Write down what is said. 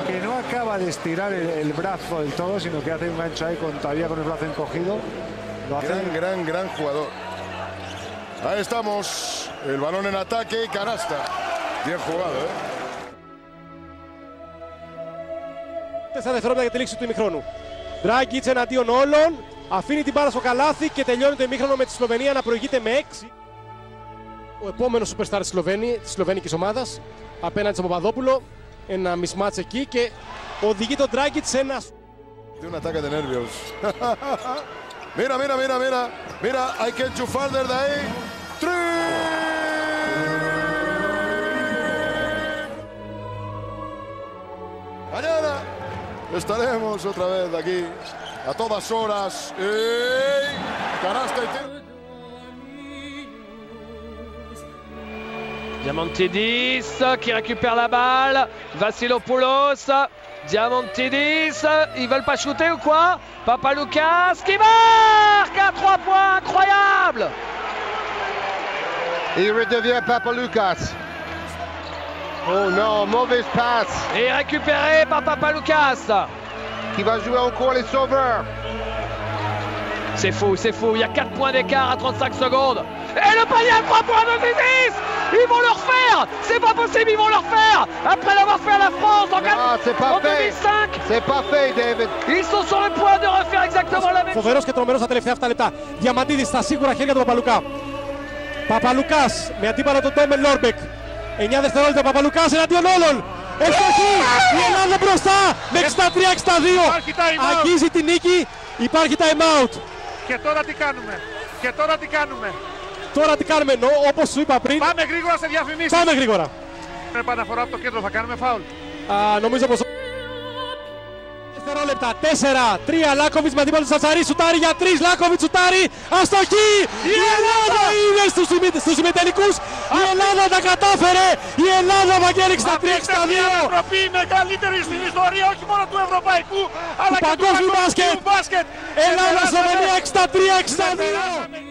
Que no acaba de estirar el brazo del todo, sino que hace un gancho ahí todavía con el brazo encogido. Lo hace... Gran jugador. Ahí estamos. El balón en ataque y canasta. Bien jugado, Τέσσερα δευτερόλεπτα για τη λήξη του ημιχρόνου. Ντράγκιτς εναντίον όλων. Αφήνει την μπάλα στο καλάθι και τελειώνει το ημίχρονο με τη Σλοβενία να προηγείται με 6. Ο επόμενος superstar της σλοβενικής ομάδας απέναντι στον Παπαδόπουλο. Ένα mismatch εκεί και οδηγεί τον Ντράγκιτς σε ένα... De un ataque de nervios. Mira, hay que enchufar desde ahí. Mañana estaremos otra vez aquí a todas horas. Canasta y Diamantidis qui récupère la balle. Vassilopoulos. Diamantidis. Ils veulent pas shooter ou quoi? Papaloukas qui marque à 3 points. Incroyable. Il redevient Papaloukas. Oh non, mauvaise passe. Et récupéré par Papaloukas. Qui va jouer encore les sauveurs. C'est fou. Il y a 4 points d'écart à 35 secondes. Et le panier à 3 points de Zizic. Ils vont le refaire. C'est pas possible, ils vont le refaire. Après l'avoir fait à la France en 2005. C'est pas fait, David. Ils sont sur le point de refaire exactement la même chose. Φοβερός και τρομερός τα τελευταία 7 λεπτά. Διαμαντίδης στα σίγουρα χέρια του Παπαλουκά. Παπαλουκάς με αντίπαλο τον Τόμεν Λόρμπεκ. 9 δευτερόλεπτα Παπαλουκάς εναντίον όλων. Ευστοχή! Η Ελλάδα μπροστά με 63-62. Αγγίζει την νίκη. Υπάρχει time out. Και τώρα τι κάνουμε. Τώρα τι κάνουμε, όπως σου είπα πριν. Πάμε γρήγορα σε διαφημίσεις. Πάμε γρήγορα. Με επαναφορά από το κέντρο θα κάνουμε φάουλ. Νομίζω πως... Δευτερόλεπτα, 4-3, Λάκοβιτς με αντίπαλο του Σατσαρί, σουτάρει για 3, Λάκοβιτς σουτάρει, αστοχή! Η Ελλάδα είναι στους ημιτελικούς, η Ελλάδα τα κατάφερε, η Ελλάδα Βαγγέλη στα 3-62. Η Ευρωπή μεγαλύτερη στην ιστορία, όχι μόνο του ευρωπαϊκού, αλλά του και του παγκόσμιου μπάσκετ. Ελλάδα-Σλοβενία 63-62.